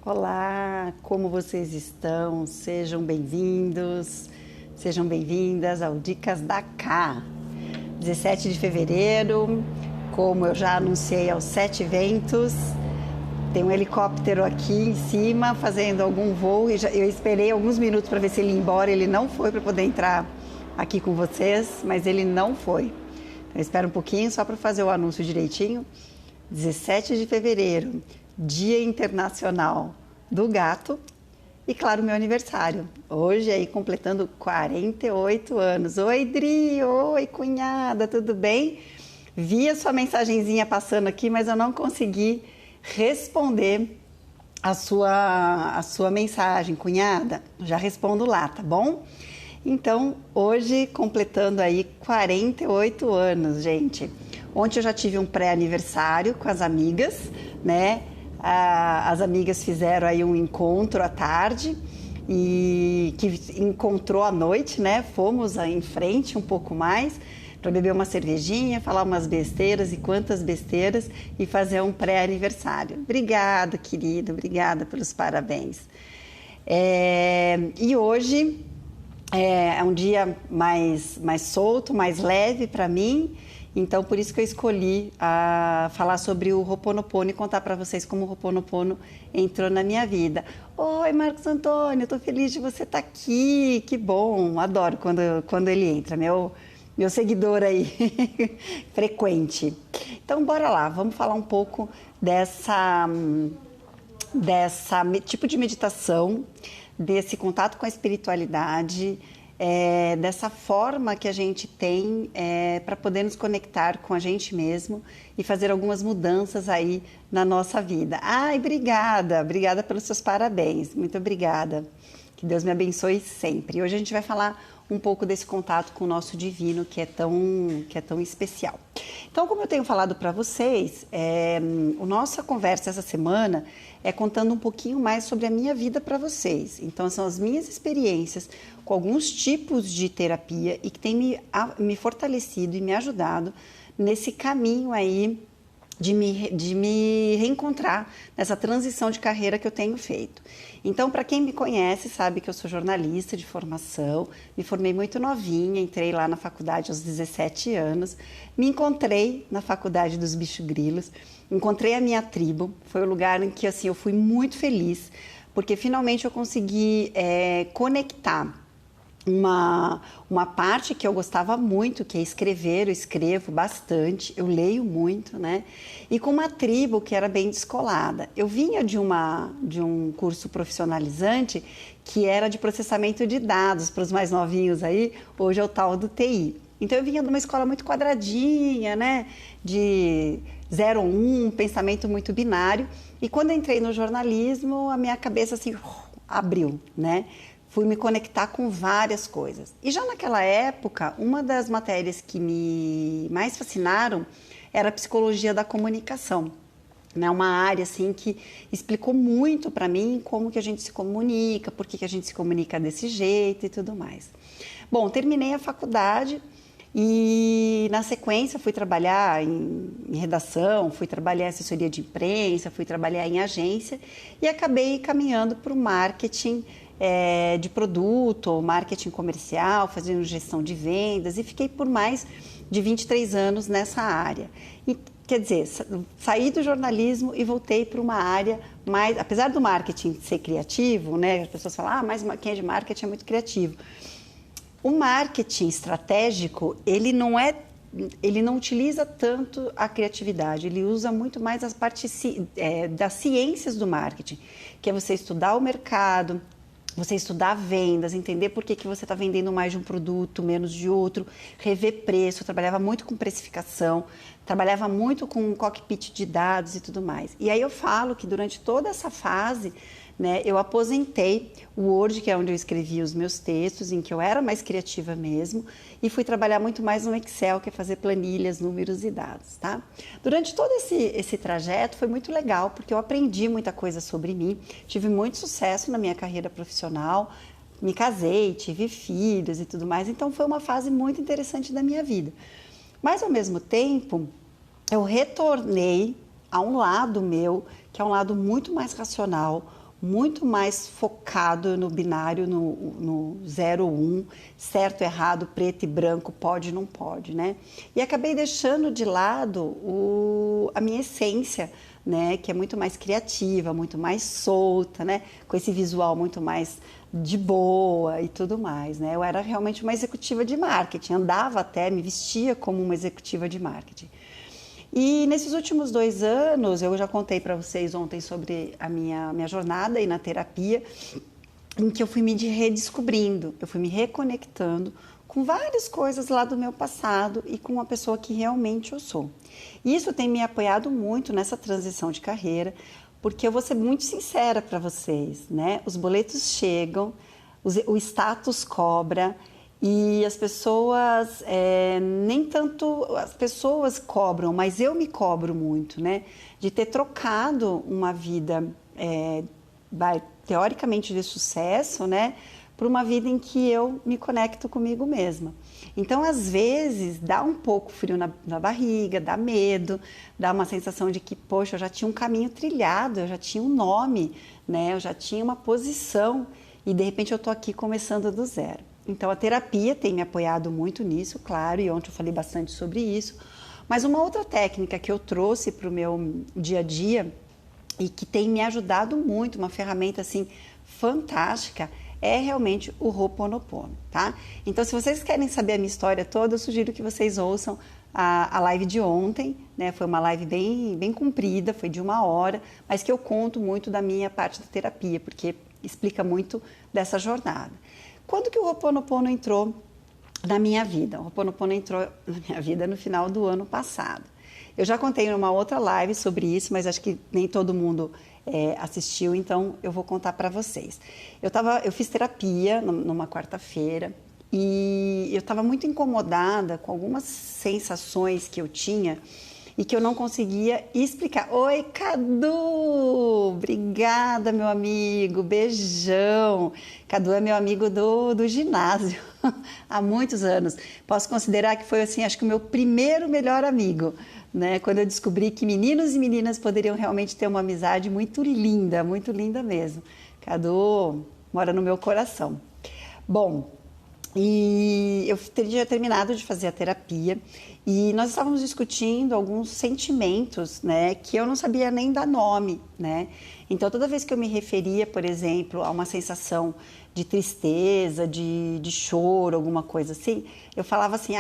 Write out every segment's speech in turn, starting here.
Olá, como vocês estão? Sejam bem-vindos, sejam bem-vindas ao Dicas da Cá. 17 de fevereiro, como eu já anunciei aos 7 ventos, tem um helicóptero aqui em cima fazendo algum voo e eu esperei alguns minutos para ver se ele ia embora. Ele não foi para poder entrar aqui com vocês, mas ele não foi. Então, eu espero um pouquinho só para fazer o anúncio direitinho. 17 de fevereiro, Dia Internacional do Gato e, claro, meu aniversário. Hoje aí completando 48 anos. Oi, Dri! Oi, cunhada, tudo bem? Vi a sua mensagenzinha passando aqui, mas eu não consegui responder a sua mensagem, cunhada. Já respondo lá, tá bom? Então, hoje completando aí 48 anos, gente. Ontem eu já tive um pré-aniversário com as amigas, né? As amigas fizeram aí um encontro à tarde e que encontrou à noite, né? Fomos em frente um pouco mais para beber uma cervejinha, falar umas besteiras e quantas besteiras e fazer um pré-aniversário. Obrigada, querido, obrigada pelos parabéns. E hoje é um dia mais solto, mais leve para mim. Então, por isso que eu escolhi falar sobre o Ho'oponopono e contar para vocês como o Ho'oponopono entrou na minha vida. Oi, Marcos Antônio, estou feliz de você estar aqui, que bom, adoro quando ele entra, meu seguidor aí, frequente. Então, bora lá, vamos falar um pouco dessa tipo de meditação, desse contato com a espiritualidade, dessa forma que a gente tem para poder nos conectar com a gente mesmo e fazer algumas mudanças aí na nossa vida. Ai, obrigada pelos seus parabéns, muito obrigada. Que Deus me abençoe sempre. E hoje a gente vai falar um pouco desse contato com o nosso divino que é tão especial. Então, como eu tenho falado para vocês, a nossa conversa essa semana é contando um pouquinho mais sobre a minha vida para vocês. Então, são as minhas experiências com alguns tipos de terapia e que tem me fortalecido e me ajudado nesse caminho aí de me reencontrar nessa transição de carreira que eu tenho feito. Então, para quem me conhece, sabe que eu sou jornalista de formação, me formei muito novinha, entrei lá na faculdade aos 17 anos, me encontrei na faculdade dos Bicho-Grilos, encontrei a minha tribo, foi o lugar em que assim, eu fui muito feliz, porque finalmente eu consegui conectar uma parte que eu gostava muito, que é escrever. Eu escrevo bastante, eu leio muito, né? E com uma tribo que era bem descolada. Eu vinha de um curso profissionalizante que era de processamento de dados, para os mais novinhos aí, hoje é o tal do TI. Então eu vinha de uma escola muito quadradinha, né? De 0 ou 1, pensamento muito binário. E quando eu entrei no jornalismo, a minha cabeça assim abriu, né? Fui me conectar com várias coisas. E já naquela época, uma das matérias que me mais fascinaram era a psicologia da comunicação, né? Uma área assim que explicou muito para mim como que a gente se comunica, por que a gente se comunica desse jeito e tudo mais. Bom, terminei a faculdade e na sequência fui trabalhar em redação, fui trabalhar em assessoria de imprensa, fui trabalhar em agência e acabei caminhando para o marketing de produto, marketing comercial, fazendo gestão de vendas e fiquei por mais de 23 anos nessa área. E, quer dizer, saí do jornalismo e voltei para uma área mais, apesar do marketing ser criativo, né? As pessoas falam, mas quem é de marketing é muito criativo. O marketing estratégico, ele não utiliza tanto a criatividade, ele usa muito mais as partes das ciências do marketing, que é você estudar o mercado, você estudar vendas, entender por que você está vendendo mais de um produto, menos de outro, rever preço. Eu trabalhava muito com precificação, trabalhava muito com cockpit de dados e tudo mais. E aí eu falo que durante toda essa fase, né, eu aposentei o Word, que é onde eu escrevia os meus textos, em que eu era mais criativa mesmo, e fui trabalhar muito mais no Excel, que é fazer planilhas, números e dados, tá? Durante todo esse trajeto foi muito legal, porque eu aprendi muita coisa sobre mim, tive muito sucesso na minha carreira profissional, me casei, tive filhos e tudo mais, então foi uma fase muito interessante da minha vida. Mas, ao mesmo tempo, eu retornei a um lado meu, que é um lado muito mais racional, muito mais focado no binário, no 0 ou 1, certo, errado, preto e branco, pode, não pode, né? E acabei deixando de lado a minha essência, né? Que é muito mais criativa, muito mais solta, né? Com esse visual muito mais de boa e tudo mais, né? Eu era realmente uma executiva de marketing, andava até, me vestia como uma executiva de marketing. E nesses últimos 2 anos, eu já contei para vocês ontem sobre a minha jornada aí na terapia, em que eu fui me redescobrindo, eu fui me reconectando com várias coisas lá do meu passado e com uma pessoa que realmente eu sou. E isso tem me apoiado muito nessa transição de carreira, porque eu vou ser muito sincera para vocês, né? Os boletos chegam, o status cobra, e as pessoas, nem tanto as pessoas cobram, mas eu me cobro muito, né? De ter trocado uma vida, teoricamente de sucesso, né? Por uma vida em que eu me conecto comigo mesma. Então, às vezes, dá um pouco frio na barriga, dá medo, dá uma sensação de que, poxa, eu já tinha um caminho trilhado, eu já tinha um nome, né? Eu já tinha uma posição e, de repente, eu tô aqui começando do zero. Então, a terapia tem me apoiado muito nisso, claro, e ontem eu falei bastante sobre isso. Mas uma outra técnica que eu trouxe para o meu dia a dia e que tem me ajudado muito, uma ferramenta assim fantástica, é realmente o Ho'oponopono, tá? Então, se vocês querem saber a minha história toda, eu sugiro que vocês ouçam a live de ontem, né? Foi uma live bem comprida, foi de 1 hora, mas que eu conto muito da minha parte da terapia, porque explica muito dessa jornada. Quando que o Ho'oponopono entrou na minha vida? O Ho'oponopono entrou na minha vida no final do ano passado. Eu já contei numa outra live sobre isso, mas acho que nem todo mundo assistiu, então eu vou contar para vocês. Eu fiz terapia numa quarta-feira e eu estava muito incomodada com algumas sensações que eu tinha e que eu não conseguia explicar. Oi, Cadu! Obrigada, meu amigo. Beijão. Cadu é meu amigo do ginásio há muitos anos. Posso considerar que foi, assim, acho que o meu primeiro melhor amigo, né? Quando eu descobri que meninos e meninas poderiam realmente ter uma amizade muito linda mesmo. Cadu mora no meu coração. Bom, e eu tinha terminado de fazer a terapia e nós estávamos discutindo alguns sentimentos, né, que eu não sabia nem dar nome, né? Então, toda vez que eu me referia, por exemplo, a uma sensação de tristeza, de choro, alguma coisa assim, eu falava assim,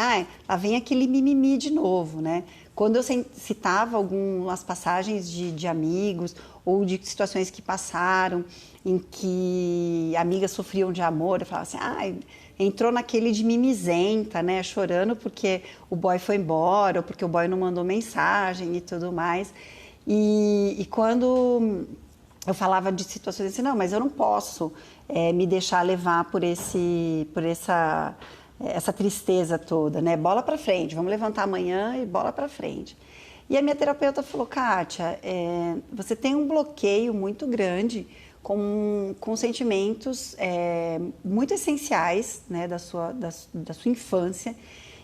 lá vem aquele mimimi de novo, né? Quando eu citava algumas passagens de amigos ou de situações que passaram em que amigas sofriam de amor, eu falava assim, entrou naquele de mimizenta, né, chorando porque o boy foi embora ou porque o boy não mandou mensagem e tudo mais. E quando eu falava de situações assim, não, mas eu não posso me deixar levar por essa tristeza toda, né? Bola para frente, vamos levantar amanhã e bola para frente. E a minha terapeuta falou, Kátia, você tem um bloqueio muito grande com sentimentos muito essenciais, né, da sua infância,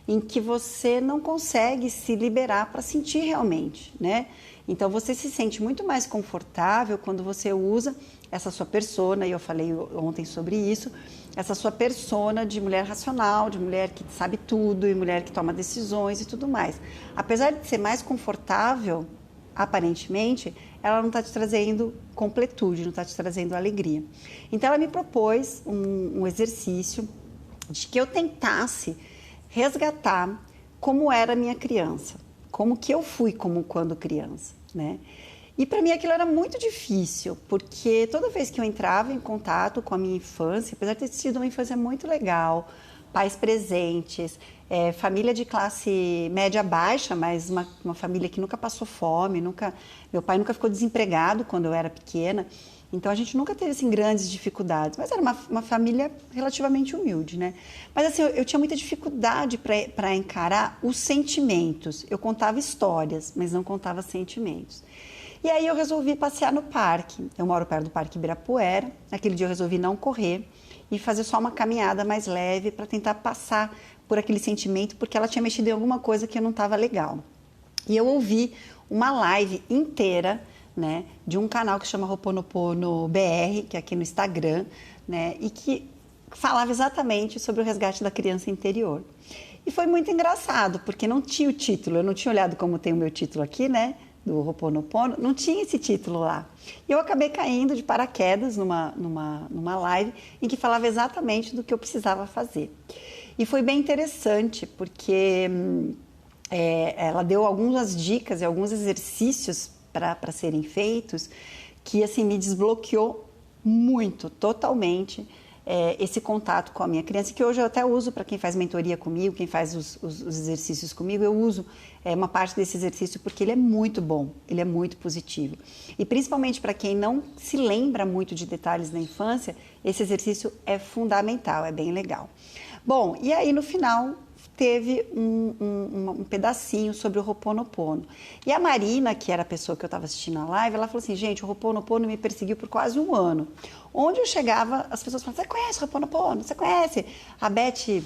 em que você não consegue se liberar para sentir realmente, né? Então, você se sente muito mais confortável quando você usa essa sua persona, e eu falei ontem sobre isso, essa sua persona de mulher racional, de mulher que sabe tudo e mulher que toma decisões e tudo mais. Apesar de ser mais confortável, aparentemente, ela não está te trazendo completude, não está te trazendo alegria. Então, ela me propôs um exercício de que eu tentasse resgatar como era a minha criança, como que eu fui quando criança, né? E para mim aquilo era muito difícil, porque toda vez que eu entrava em contato com a minha infância, apesar de ter sido uma infância muito legal, pais presentes, família de classe média baixa, mas uma família que nunca passou fome, meu pai nunca ficou desempregado quando eu era pequena, então a gente nunca teve assim, grandes dificuldades, mas era uma família relativamente humilde, né? Mas assim, eu tinha muita dificuldade para encarar os sentimentos. Eu contava histórias, mas não contava sentimentos. E aí eu resolvi passear no parque. Eu moro perto do Parque Ibirapuera. Naquele dia eu resolvi não correr e fazer só uma caminhada mais leve para tentar passar por aquele sentimento, porque ela tinha mexido em alguma coisa que não estava legal. E eu ouvi uma live inteira né, de um canal que chama Ho'oponopono BR, que é aqui no Instagram, né, e que falava exatamente sobre o resgate da criança interior. E foi muito engraçado, porque não tinha o título, eu não tinha olhado como tem o meu título aqui, né, do Ho'oponopono, não tinha esse título lá. E eu acabei caindo de paraquedas numa live em que falava exatamente do que eu precisava fazer. E foi bem interessante, porque ela deu algumas dicas e alguns exercícios para serem feitos que assim me desbloqueou muito, totalmente, esse contato com a minha criança, que hoje eu até uso para quem faz mentoria comigo, quem faz os exercícios comigo, eu uso uma parte desse exercício porque ele é muito bom, ele é muito positivo. E principalmente para quem não se lembra muito de detalhes da infância, esse exercício é fundamental, é bem legal. Bom, e aí no final teve um pedacinho sobre o Ho'oponopono. E a Marina, que era a pessoa que eu estava assistindo a live, ela falou assim, gente, o Ho'oponopono me perseguiu por quase um ano. Onde eu chegava, as pessoas falavam, você conhece o Ho'oponopono? Você conhece a Beth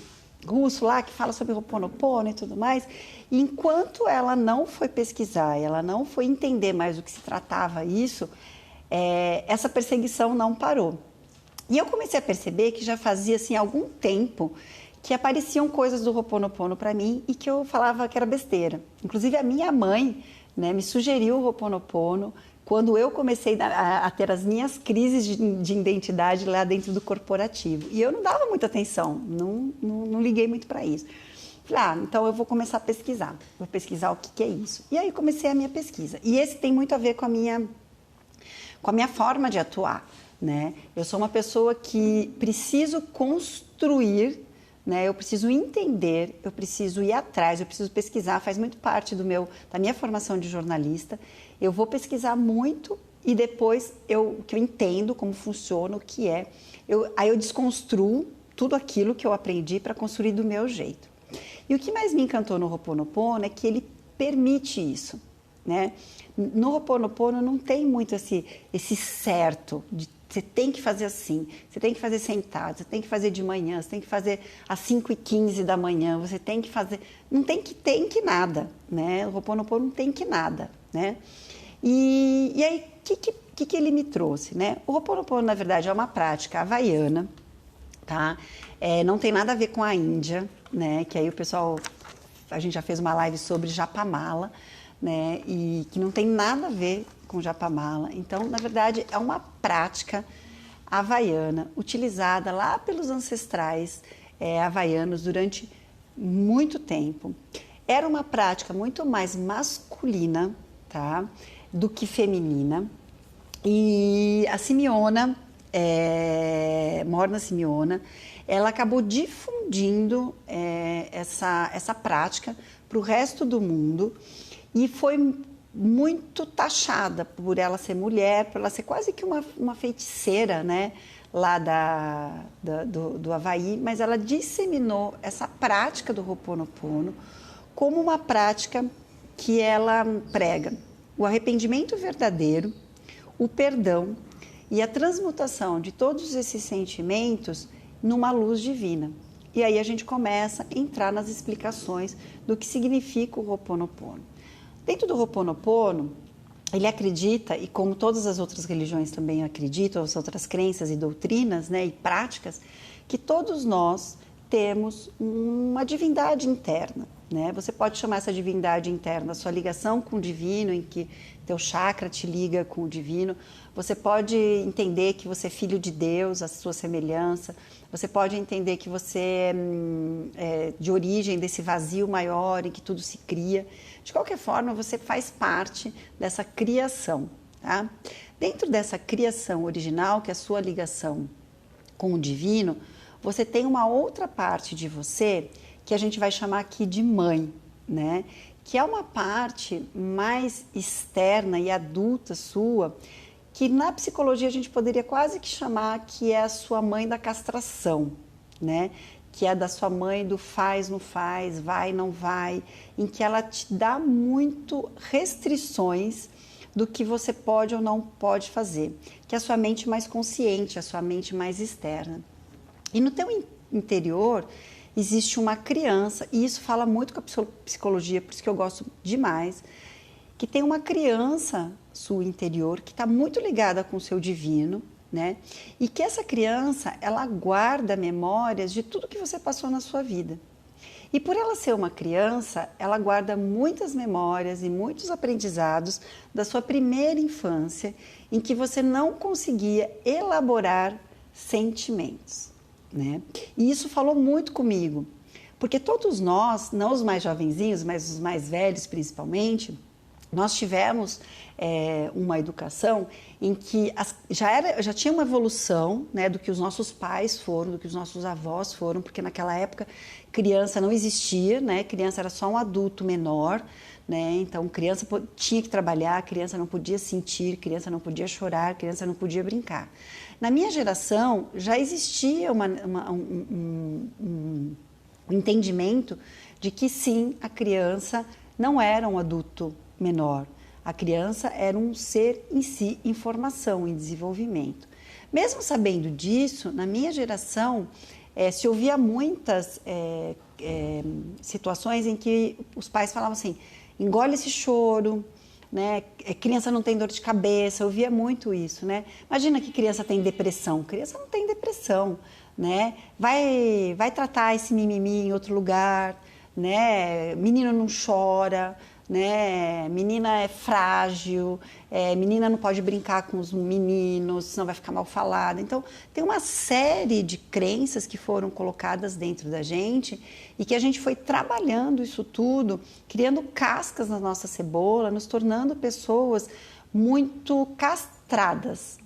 Russo lá, que fala sobre o Ho'oponopono e tudo mais? E enquanto ela não foi pesquisar, ela não foi entender mais do que se tratava isso, essa perseguição não parou. E eu comecei a perceber que já fazia assim, algum tempo que apareciam coisas do Ho'oponopono para mim e que eu falava que era besteira. Inclusive a minha mãe, né, me sugeriu o Ho'oponopono quando eu comecei a ter as minhas crises de identidade lá dentro do corporativo. E eu não dava muita atenção, não liguei muito para isso. Falei, então eu vou começar a pesquisar, vou pesquisar o que é isso. E aí comecei a minha pesquisa. E esse tem muito a ver com a minha forma de atuar, né? Eu sou uma pessoa que preciso construir, né? Eu preciso entender, eu preciso ir atrás, eu preciso pesquisar, faz muito parte da minha formação de jornalista. Eu vou pesquisar muito e depois que eu entendo como funciona, o que é, aí eu desconstruo tudo aquilo que eu aprendi para construir do meu jeito. E o que mais me encantou no Ho'oponopono é que ele permite isso, né? No Ho'oponopono não tem muito esse certo de você tem que fazer assim, você tem que fazer sentado, você tem que fazer de manhã, você tem que fazer às 5h15 da manhã, você tem que fazer... Não tem que nada, né? O Ho'oponopono não tem que nada, né? E aí, o que ele me trouxe, né? O Ho'oponopono, na verdade, é uma prática havaiana, tá? Não tem nada a ver com a Índia, né? Que aí o pessoal... A gente já fez uma live sobre Japamala, né? E que não tem nada a ver com Japamala. Então, na verdade, é uma prática havaiana utilizada lá pelos ancestrais havaianos durante muito tempo. Era uma prática muito mais masculina, tá, do que feminina. E a Simeona, Morna Simeona, ela acabou difundindo essa prática para o resto do mundo e foi muito taxada por ela ser mulher, por ela ser quase que uma feiticeira, né, lá do Havaí, mas ela disseminou essa prática do Ho'oponopono como uma prática que ela prega o arrependimento verdadeiro, o perdão e a transmutação de todos esses sentimentos numa luz divina. E aí a gente começa a entrar nas explicações do que significa o Ho'oponopono. Dentro do Ho'oponopono, ele acredita, e como todas as outras religiões também acreditam, as outras crenças e doutrinas, né, e práticas, que todos nós temos uma divindade interna, né? Você pode chamar essa divindade interna a sua ligação com o divino, em que teu chakra te liga com o divino. Você pode entender que você é filho de Deus, a sua semelhança. Você pode entender que você é de origem desse vazio maior em que tudo se cria. De qualquer forma, você faz parte dessa criação, tá? Dentro dessa criação original, que é a sua ligação com o divino, você tem uma outra parte de você que a gente vai chamar aqui de mãe, né? Que é uma parte mais externa e adulta sua, que na psicologia a gente poderia quase que chamar que é a sua mãe da castração, né? Que é da sua mãe do faz, não faz, vai, não vai, em que ela te dá muito restrições do que você pode ou não pode fazer, que é a sua mente mais consciente, a sua mente mais externa. E no teu interior existe uma criança, e isso fala muito com a psicologia, por isso que eu gosto demais, que tem uma criança sua interior que está muito ligada com o seu divino, né? E que essa criança, ela guarda memórias de tudo que você passou na sua vida. E por ela ser uma criança, ela guarda muitas memórias e muitos aprendizados da sua primeira infância, em que você não conseguia elaborar sentimentos, né? E isso falou muito comigo, porque todos nós, não os mais jovenzinhos, mas os mais velhos principalmente, nós tivemos uma educação em que já tinha uma evolução, né, do que os nossos pais foram, do que os nossos avós foram, porque naquela época criança não existia, né, criança era só um adulto menor, né, então criança tinha que trabalhar, criança não podia sentir, criança não podia chorar, criança não podia brincar. Na minha geração já existia um entendimento de que sim, a criança não era um adulto menor. A criança era um ser em si, em formação, em desenvolvimento. Mesmo sabendo disso, na minha geração, se ouvia muitas situações em que os pais falavam assim, engole esse choro, né? Criança não tem dor de cabeça, eu ouvia muito isso, né? Imagina que criança tem depressão, criança não tem depressão, né? Vai tratar esse mimimi em outro lugar, né? Menino não chora, né? Menina é frágil, menina não pode brincar com os meninos, senão vai ficar mal falada. Então, tem uma série de crenças que foram colocadas dentro da gente e que a gente foi trabalhando isso tudo, criando cascas na nossa cebola, nos tornando pessoas muito castradas,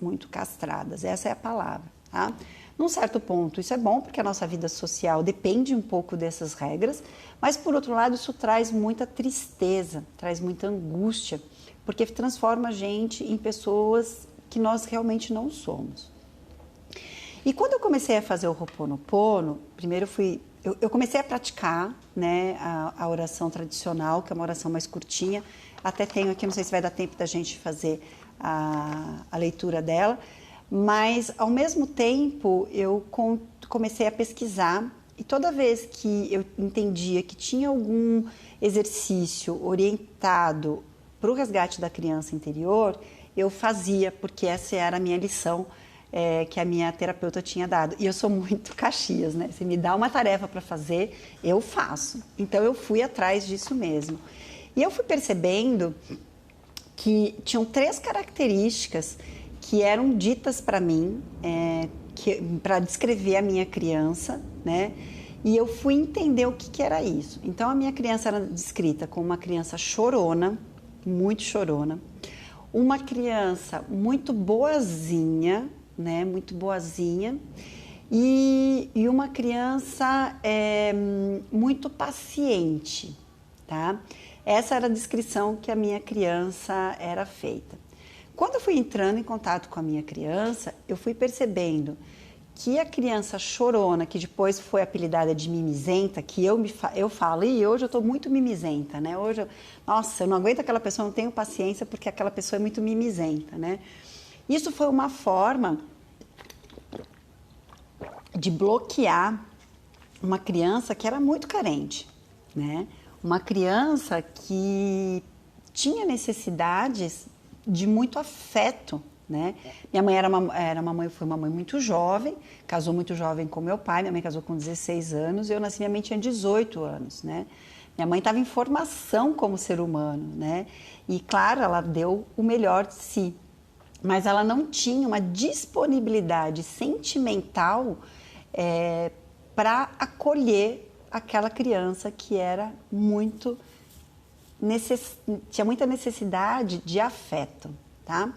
essa é a palavra, tá? Num certo ponto, isso é bom porque a nossa vida social depende um pouco dessas regras, mas por outro lado isso traz muita tristeza, traz muita angústia, porque transforma a gente em pessoas que nós realmente não somos. E quando eu comecei a fazer o Ho'oponopono, primeiro eu comecei a praticar, né, a oração tradicional, que é uma oração mais curtinha, até tenho aqui, não sei se vai dar tempo da gente fazer a leitura dela, mas ao mesmo tempo eu comecei a pesquisar e toda vez que eu entendia que tinha algum exercício orientado para o resgate da criança interior, eu fazia, porque essa era a minha lição que a minha terapeuta tinha dado. E eu sou muito Caxias, né? Se me dá uma tarefa para fazer, eu faço. Então eu fui atrás disso mesmo. E eu fui percebendo que tinham 3 características que eram ditas para mim, para descrever a minha criança, né? E eu fui entender o que era isso. Então, a minha criança era descrita como uma criança chorona, muito chorona, uma criança muito boazinha, né? Muito boazinha, e uma criança muito paciente, tá? Essa era a descrição que a minha criança era feita. Quando eu fui entrando em contato com a minha criança, eu fui percebendo que a criança chorona, que depois foi apelidada de mimizenta, que eu falo, e hoje eu estou muito mimizenta, né? Hoje, nossa, eu não aguento aquela pessoa, não tenho paciência porque aquela pessoa é muito mimizenta, né? Isso foi uma forma de bloquear uma criança que era muito carente, né? Uma criança que tinha necessidades de muito afeto, né? Minha mãe foi uma mãe muito jovem, casou muito jovem com meu pai, minha mãe casou com 16 anos, eu nasci, minha mãe tinha 18 anos, né? Minha mãe estava em formação como ser humano, né? E claro, ela deu o melhor de si, mas ela não tinha uma disponibilidade sentimental para acolher aquela criança que era tinha muita necessidade de afeto, tá?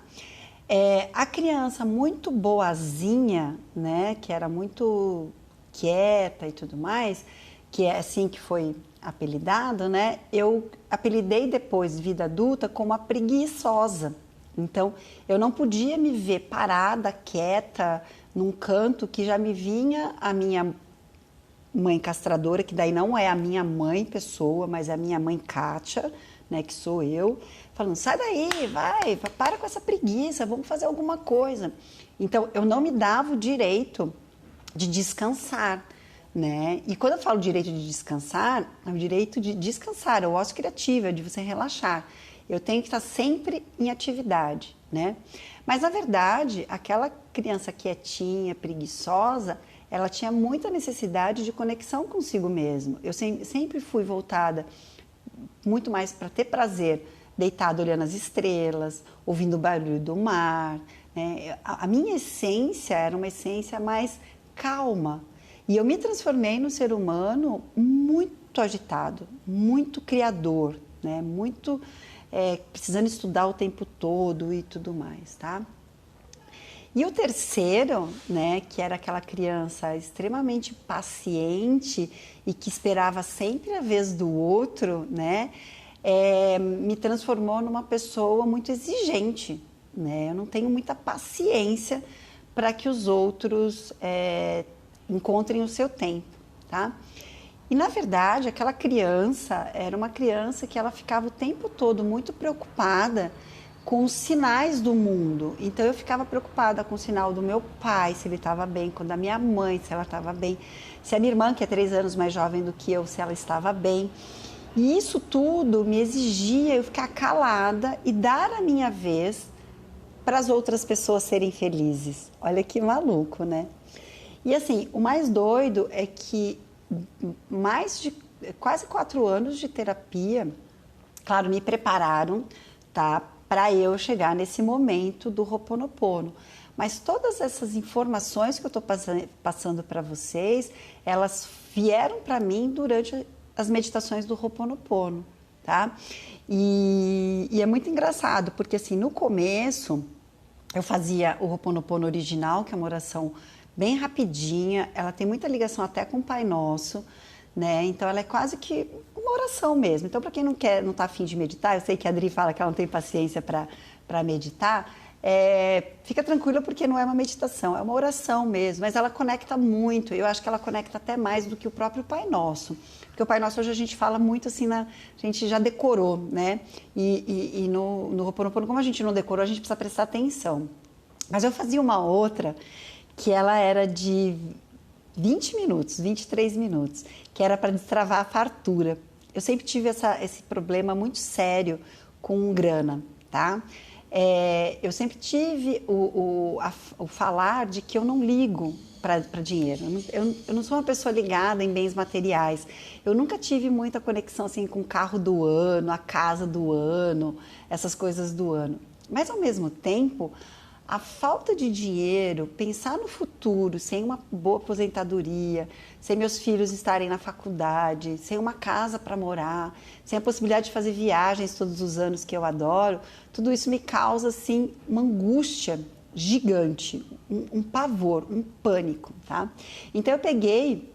A criança muito boazinha, né, que era muito quieta e tudo mais, que é assim que foi apelidado, né? Eu apelidei depois, vida adulta, como a preguiçosa. Então, eu não podia me ver parada, quieta, num canto que já me vinha a minha mãe castradora, que daí não é a minha mãe pessoa, mas é a minha mãe Kátia, né, que sou eu, falando, sai daí, para com essa preguiça, vamos fazer alguma coisa. Então, eu não me dava o direito de descansar, né? E quando eu falo direito de descansar, é o direito de descansar, é o ócio criativo, é de você relaxar. Eu tenho que estar sempre em atividade, né? Mas, na verdade, aquela criança quietinha, preguiçosa, ela tinha muita necessidade de conexão consigo mesmo. Eu sempre fui voltada muito mais para ter prazer, deitada olhando as estrelas, ouvindo o barulho do mar, né? A minha essência era uma essência mais calma. E eu me transformei num ser humano muito agitado, muito criador, né? Muito precisando estudar o tempo todo e tudo mais, tá? E o terceiro, né, que era aquela criança extremamente paciente e que esperava sempre a vez do outro, né, me transformou numa pessoa muito exigente, né? Eu não tenho muita paciência para que os outros encontrem o seu tempo, tá? E, na verdade, aquela criança era uma criança que ela ficava o tempo todo muito preocupada com os sinais do mundo. Então, eu ficava preocupada com o sinal do meu pai, se ele estava bem, com o da minha mãe, se ela estava bem, se a minha irmã, que é 3 anos mais jovem do que eu, se ela estava bem. E isso tudo me exigia eu ficar calada e dar a minha vez para as outras pessoas serem felizes. Olha que maluco, né? E assim, o mais doido é que mais de quase 4 anos de terapia, claro, me prepararam, tá, para eu chegar nesse momento do Ho'oponopono. Mas todas essas informações que eu estou passando para vocês, elas vieram para mim durante as meditações do Ho'oponopono, tá? E é muito engraçado, porque assim, no começo, eu fazia o Ho'oponopono original, que é uma oração bem rapidinha, ela tem muita ligação até com o Pai Nosso, né? Então ela é quase que uma oração mesmo. Então, para quem não está afim de meditar, eu sei que a Adri fala que ela não tem paciência para meditar, fica tranquila porque não é uma meditação, é uma oração mesmo, mas ela conecta muito. Eu acho que ela conecta até mais do que o próprio Pai Nosso, porque o Pai Nosso hoje a gente fala muito assim, a gente já decorou, né? E no Ho'oponopono, como a gente não decorou, a gente precisa prestar atenção. Mas eu fazia uma outra que ela era de 20 minutos, 23 minutos, que era para destravar a fartura. Eu sempre tive esse problema muito sério com grana, tá? Eu sempre tive o falar de que eu não ligo para dinheiro. Eu não sou uma pessoa ligada em bens materiais. Eu nunca tive muita conexão assim, com o carro do ano, a casa do ano, essas coisas do ano. Mas, ao mesmo tempo, a falta de dinheiro, pensar no futuro, sem uma boa aposentadoria, sem meus filhos estarem na faculdade, sem uma casa para morar, sem a possibilidade de fazer viagens todos os anos que eu adoro, tudo isso me causa assim uma angústia gigante, um pavor, um pânico, tá? Então eu peguei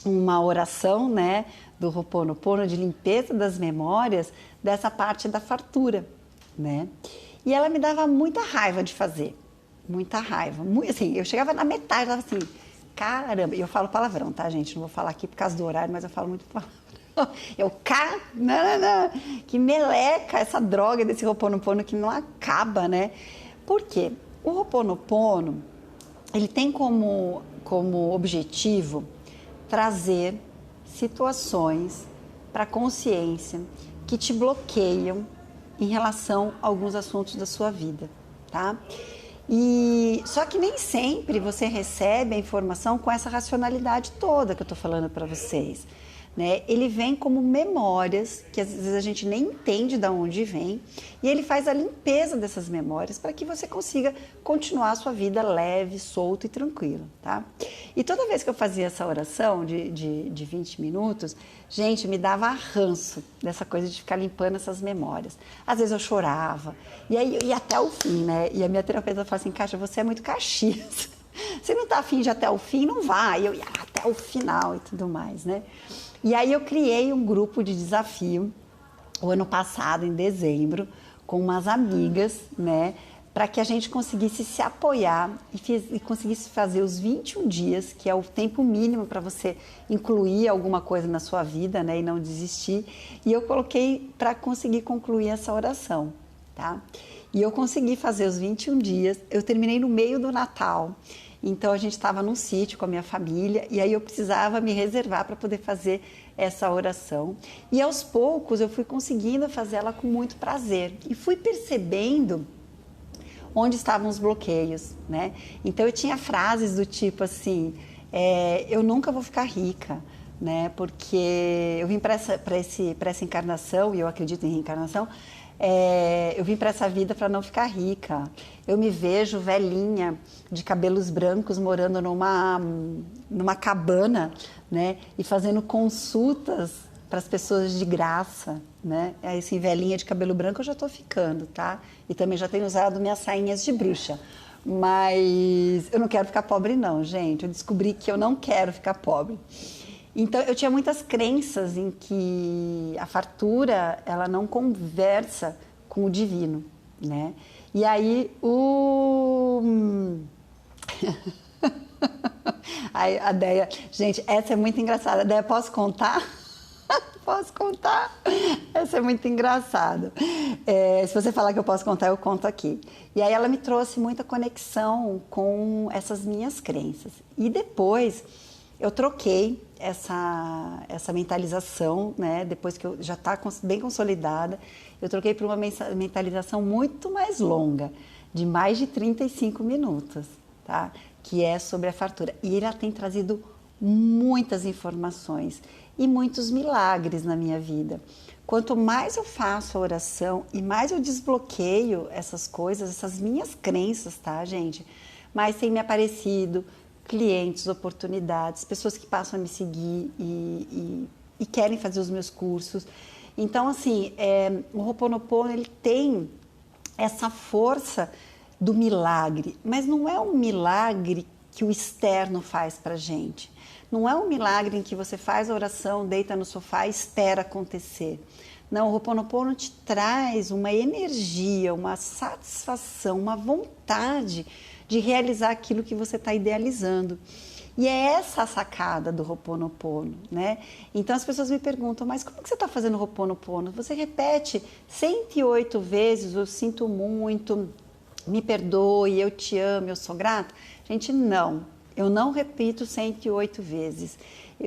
uma oração, né, do Ho'oponopono de limpeza das memórias dessa parte da fartura, né? E ela me dava muita raiva de fazer, muita raiva. Assim, eu chegava na metade, eu estava assim, caramba, e eu falo palavrão, tá, gente? Não vou falar aqui por causa do horário, mas eu falo muito palavrão. Não, que meleca essa droga desse Ho'oponopono que não acaba, né? Por quê? O Ho'oponopono, ele tem como objetivo trazer situações para a consciência que te bloqueiam em relação a alguns assuntos da sua vida, tá? Só que nem sempre você recebe a informação com essa racionalidade toda que eu tô falando para vocês, né? Ele vem como memórias, que às vezes a gente nem entende de onde vem, e ele faz a limpeza dessas memórias para que você consiga continuar a sua vida leve, solto e tranquilo, tá? E toda vez que eu fazia essa oração de 20 minutos, gente, me dava ranço dessa coisa de ficar limpando essas memórias. Às vezes eu chorava, e aí eu ia até o fim, né? E a minha terapeuta falava assim, Kátia, você é muito Caxias. Você não tá afim de ir até o fim, não vai. Eu ia até o final e tudo mais, né? E aí eu criei um grupo de desafio o ano passado, em dezembro, com umas amigas, né? Para que a gente conseguisse se apoiar e conseguisse fazer os 21 dias, que é o tempo mínimo para você incluir alguma coisa na sua vida, né? E não desistir. E eu coloquei para conseguir concluir essa oração, tá? E eu consegui fazer os 21 dias, eu terminei no meio do Natal. Então a gente estava num sítio com a minha família e aí eu precisava me reservar para poder fazer essa oração. E aos poucos eu fui conseguindo fazê-la com muito prazer e fui percebendo onde estavam os bloqueios, né? Então eu tinha frases do tipo assim, eu nunca vou ficar rica, né? Porque eu vim para essa encarnação, e eu acredito em reencarnação, eu vim para essa vida para não ficar rica. Eu me vejo velhinha, de cabelos brancos, morando numa cabana, né? E fazendo consultas para as pessoas de graça, né? Assim, velhinha de cabelo branco eu já estou ficando, tá? E também já tenho usado minhas sainhas de bruxa. Mas eu não quero ficar pobre não, gente. Eu descobri que eu não quero ficar pobre. Então, eu tinha muitas crenças em que a fartura, ela não conversa com o divino, né? E aí, Aí, a Déia... Gente, essa é muito engraçada. Déia, posso contar? Posso contar? Essa é muito engraçada. Se você falar que eu posso contar, eu conto aqui. E aí ela me trouxe muita conexão com essas minhas crenças. E depois eu troquei essa mentalização, né? Depois que eu já está bem consolidada, eu troquei por uma mentalização muito mais longa, de mais de 35 minutos, tá? Que é sobre a fartura. E ela tem trazido muitas informações e muitos milagres na minha vida. Quanto mais eu faço a oração e mais eu desbloqueio essas coisas, essas minhas crenças, tá, gente? Mais tem me aparecido clientes, oportunidades, pessoas que passam a me seguir e querem fazer os meus cursos. Então, assim, o Ho'oponopono, ele tem essa força do milagre, mas não é um milagre que o externo faz pra gente. Não é um milagre em que você faz a oração, deita no sofá e espera acontecer. Não, o Ho'oponopono te traz uma energia, uma satisfação, uma vontade de realizar aquilo que você está idealizando. E é essa a sacada do Ho'oponopono, né? Então as pessoas me perguntam, mas como que você está fazendo o Ho'oponopono? Você repete 108 vezes, eu sinto muito, me perdoe, eu te amo, eu sou grata? Gente, não. Eu não repito 108 vezes,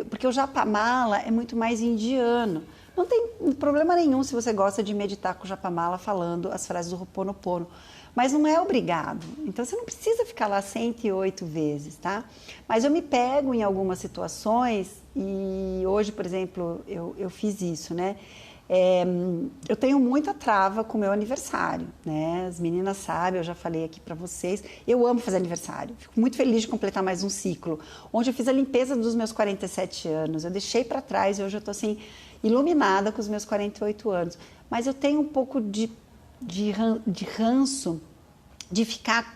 porque o Japamala é muito mais indiano. Não tem problema nenhum se você gosta de meditar com o Japamala falando as frases do Ho'oponopono, mas não é obrigado. Então você não precisa ficar lá 108 vezes, tá? Mas eu me pego em algumas situações e hoje, por exemplo, eu fiz isso, né? Eu tenho muita trava com o meu aniversário, né? As meninas sabem, eu já falei aqui para vocês, eu amo fazer aniversário, fico muito feliz de completar mais um ciclo, onde eu fiz a limpeza dos meus 47 anos, eu deixei para trás e hoje eu estou assim, iluminada com os meus 48 anos, mas eu tenho um pouco de ranço de ficar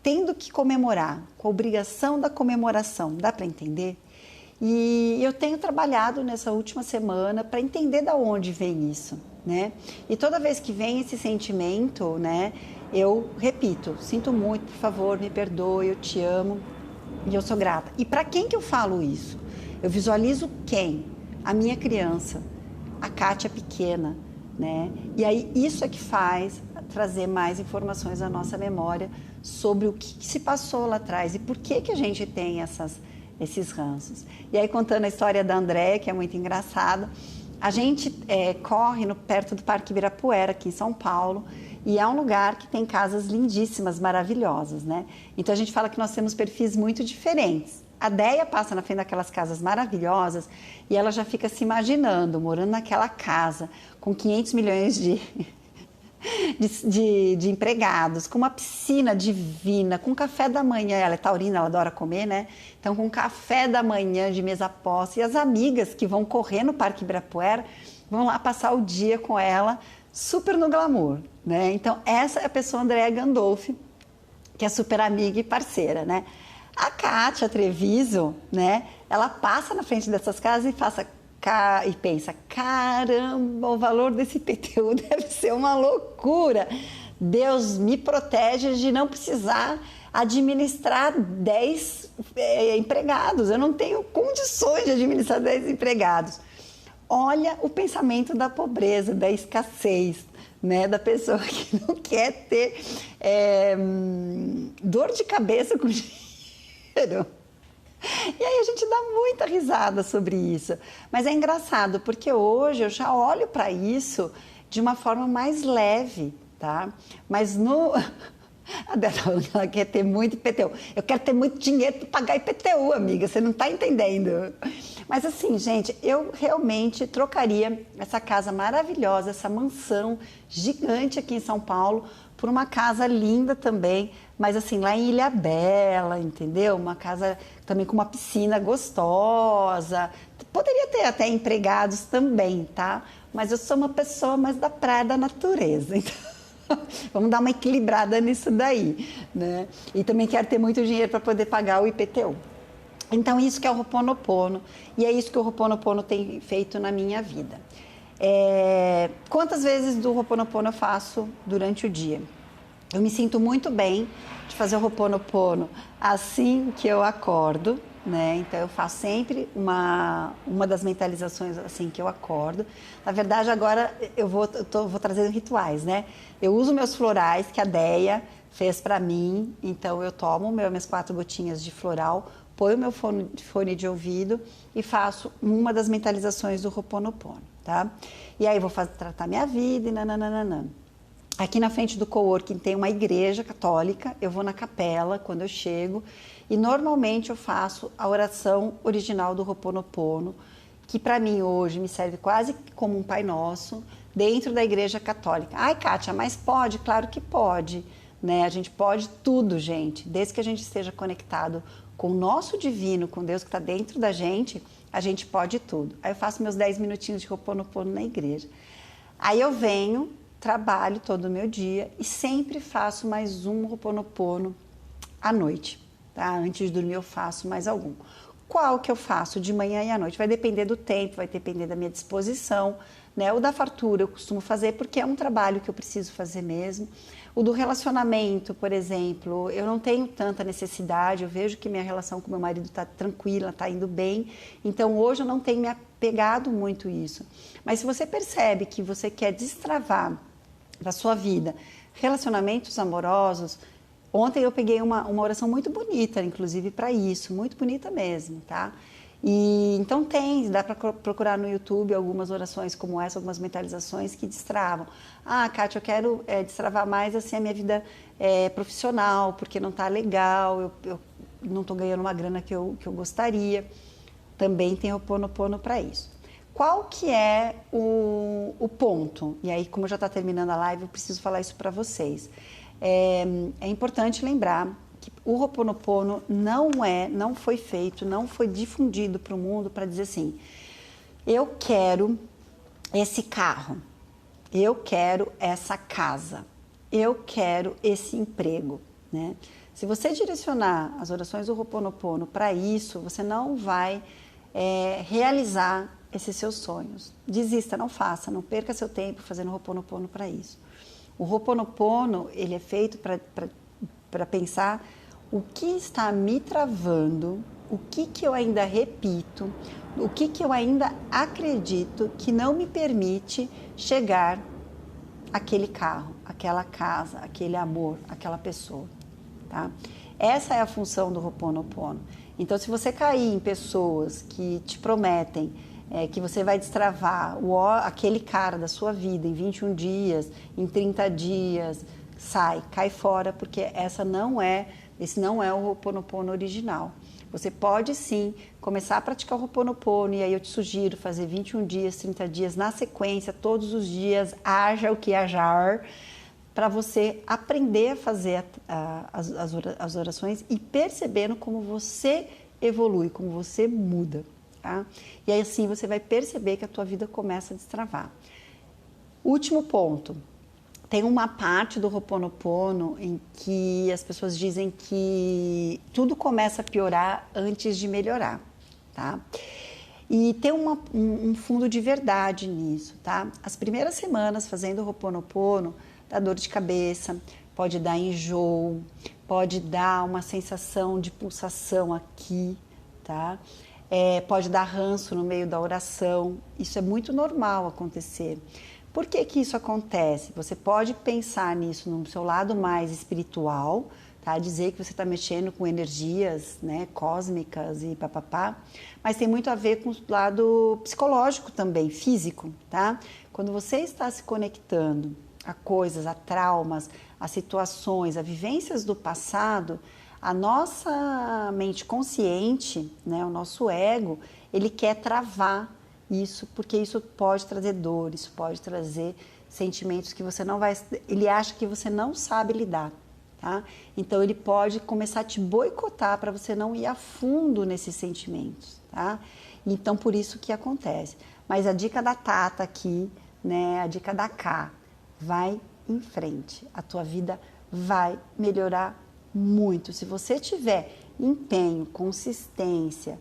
tendo que comemorar, com a obrigação da comemoração, dá para entender? E eu tenho trabalhado nessa última semana para entender de onde vem isso, né? E toda vez que vem esse sentimento, né, eu repito, sinto muito, por favor, me perdoe, eu te amo e eu sou grata. E para quem que eu falo isso? Eu visualizo quem? A minha criança, a Kátia pequena, né? E aí isso é que faz trazer mais informações à nossa memória sobre o que se passou lá atrás e por que que a gente tem esses ranços. E aí, contando a história da Andréia, que é muito engraçada, a gente corre perto do Parque Ibirapuera, aqui em São Paulo, e é um lugar que tem casas lindíssimas, maravilhosas, né? Então, a gente fala que nós temos perfis muito diferentes. A Déia passa na frente daquelas casas maravilhosas e ela já fica se imaginando, morando naquela casa, com 500 milhões de empregados, com uma piscina divina, com café da manhã, ela é taurina, ela adora comer, né? Então, com café da manhã de mesa posta, e as amigas que vão correr no Parque Ibirapuera vão lá passar o dia com ela, super no glamour, né? Então, essa é a pessoa Andréa Gandolfi, que é super amiga e parceira, né? A Kátia Treviso, né? Ela passa na frente dessas casas e pensa, caramba, o valor desse IPTU deve ser uma loucura. Deus me protege de não precisar administrar 10 empregados. Eu não tenho condições de administrar 10 empregados. Olha o pensamento da pobreza, da escassez, né? Da pessoa que não quer ter dor de cabeça com dinheiro. E aí a gente dá muita risada sobre isso. Mas é engraçado, porque hoje eu já olho para isso de uma forma mais leve, tá? Mas no... A Débora, ela quer ter muito IPTU. Eu quero ter muito dinheiro para pagar IPTU, amiga, você não está entendendo. Mas assim, gente, eu realmente trocaria essa casa maravilhosa, essa mansão gigante aqui em São Paulo, por uma casa linda também, mas assim, lá em Ilhabela, entendeu? Uma casa também com uma piscina gostosa. Poderia ter até empregados também, tá? Mas eu sou uma pessoa mais da praia da natureza, então vamos dar uma equilibrada nisso daí, né? E também quero ter muito dinheiro para poder pagar o IPTU. Então, isso que é o Ho'oponopono, e é isso que o Ho'oponopono tem feito na minha vida. Quantas vezes do Ho'oponopono eu faço durante o dia? Eu me sinto muito bem de fazer o Ho'oponopono assim que eu acordo, né? Então eu faço sempre uma das mentalizações assim que eu acordo. Na verdade, agora eu vou trazendo rituais, né? Eu uso meus florais que a Deia fez para mim, então eu tomo minhas 4 gotinhas de floral, ponho meu fone de ouvido e faço uma das mentalizações do Ho'oponopono, tá? E aí vou tratar minha vida e nananana. Aqui na frente do coworking tem uma igreja católica, eu vou na capela quando eu chego e normalmente eu faço a oração original do Ho'oponopono, que para mim hoje me serve quase como um Pai Nosso, dentro da igreja católica. Ai, Kátia, mas pode? Claro que pode, né? A gente pode tudo, gente, desde que a gente esteja conectado com o nosso divino, com Deus que está dentro da gente, a gente pode tudo. Aí eu faço meus 10 minutinhos de Ho'oponopono na igreja. Aí eu venho, trabalho todo o meu dia e sempre faço mais um Ho'oponopono à noite, tá? Antes de dormir eu faço mais algum. Qual que eu faço de manhã e à noite? Vai depender do tempo, vai depender da minha disposição, né? O da fartura eu costumo fazer porque é um trabalho que eu preciso fazer mesmo. O do relacionamento, por exemplo, eu não tenho tanta necessidade, eu vejo que minha relação com meu marido está tranquila, está indo bem, então hoje eu não tenho me apegado muito a isso. Mas se você percebe que você quer destravar da sua vida relacionamentos amorosos, ontem eu peguei uma oração muito bonita, inclusive para isso, muito bonita mesmo, tá? E então dá para procurar no YouTube algumas orações como essa, algumas mentalizações que destravam. Ah, Kátia, eu quero destravar mais assim a minha vida profissional, porque não está legal, eu não estou ganhando uma grana que eu gostaria. Também tem o Ho'oponopono para isso. Qual que é o ponto? E aí, como já está terminando a live, eu preciso falar isso para vocês. É importante lembrar que o Ho'oponopono não foi feito, não foi difundido para o mundo para dizer assim, eu quero esse carro, eu quero essa casa, eu quero esse emprego, né? Se você direcionar as orações do Ho'oponopono para isso, você não vai realizar esses seus sonhos. Desista, não faça, não perca seu tempo fazendo o Ho'oponopono para isso. O Ho'oponopono, ele é feito para pensar o que está me travando, o que eu ainda repito, o que eu ainda acredito que não me permite chegar àquele carro, àquela casa, aquele amor, aquela pessoa, tá? Essa é a função do Ho'oponopono. Então, se você cair em pessoas que te prometem que você vai destravar aquele cara da sua vida em 21 dias, em 30 dias, cai fora, porque esse não é o Ho'oponopono original. Você pode sim começar a praticar o Ho'oponopono, e aí eu te sugiro fazer 21 dias, 30 dias na sequência, todos os dias, haja o que hajar, para você aprender a fazer as orações e percebendo como você evolui, como você muda. Tá? E aí assim você vai perceber que a tua vida começa a destravar. Último ponto. Tem uma parte do Ho'oponopono em que as pessoas dizem que tudo começa a piorar antes de melhorar, tá? E tem um fundo de verdade nisso, tá? As primeiras semanas fazendo o Ho'oponopono dá dor de cabeça, pode dar enjoo, pode dar uma sensação de pulsação aqui, tá? Pode dar ranço no meio da oração, isso é muito normal acontecer. Por que isso acontece? Você pode pensar nisso no seu lado mais espiritual, tá? Dizer que você está mexendo com energias, né, cósmicas e papapá, mas tem muito a ver com o lado psicológico também, físico, tá? Quando você está se conectando a coisas, a traumas, a situações, a vivências do passado, a nossa mente consciente, né, o nosso ego, ele quer travar isso, porque isso pode trazer dor, isso pode trazer sentimentos que você não vai... Ele acha que você não sabe lidar, tá? Então, ele pode começar a te boicotar para você não ir a fundo nesses sentimentos, tá? Então, por isso que acontece. Mas a dica da Tata aqui, né, a dica da Ká, vai em frente. A tua vida vai melhorar muito. Se você tiver empenho, consistência,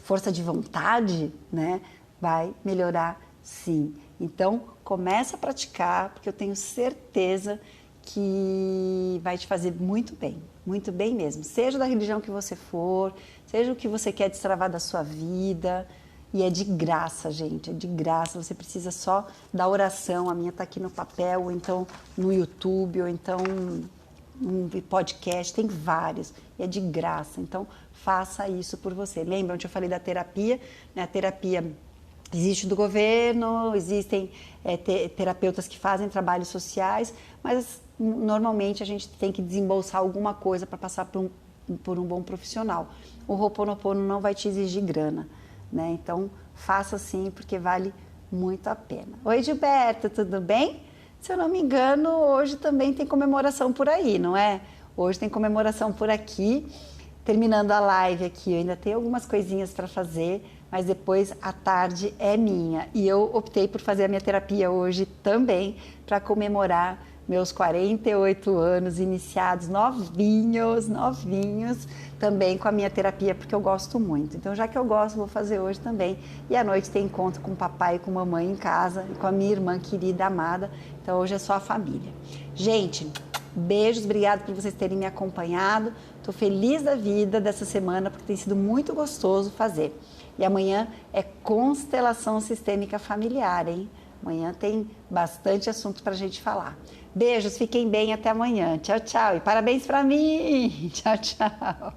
força de vontade, né, vai melhorar sim. Então, começa a praticar, porque eu tenho certeza que vai te fazer muito bem mesmo. Seja da religião que você for, seja o que você quer destravar da sua vida, e é de graça, gente, é de graça. Você precisa só da oração, a minha está aqui no papel, ou então no YouTube, ou então um podcast, tem vários, e é de graça. Então, faça isso por você. Lembra onde eu falei da terapia? Né? A terapia existe do governo, existem terapeutas que fazem trabalhos sociais, mas normalmente a gente tem que desembolsar alguma coisa para passar por um bom profissional. O Ho'oponopono não vai te exigir grana, né? Então, faça sim, porque vale muito a pena. Oi, Gilberto, tudo bem? Se eu não me engano, hoje também tem comemoração por aí, não é? Hoje tem comemoração por aqui. Terminando a live aqui, eu ainda tenho algumas coisinhas para fazer, mas depois a tarde é minha. E eu optei por fazer a minha terapia hoje também, para comemorar meus 48 anos iniciados, novinhos, também com a minha terapia, porque eu gosto muito. Então, já que eu gosto, vou fazer hoje também. E à noite tem encontro com o papai e com a mamãe em casa, e com a minha irmã querida, amada. Então, hoje é só a família. Gente, beijos, obrigado por vocês terem me acompanhado. Estou feliz da vida dessa semana, porque tem sido muito gostoso fazer. E amanhã é constelação sistêmica familiar, hein? Amanhã tem bastante assunto para a gente falar. Beijos, fiquem bem, até amanhã. Tchau, tchau. E parabéns para mim. Tchau, tchau.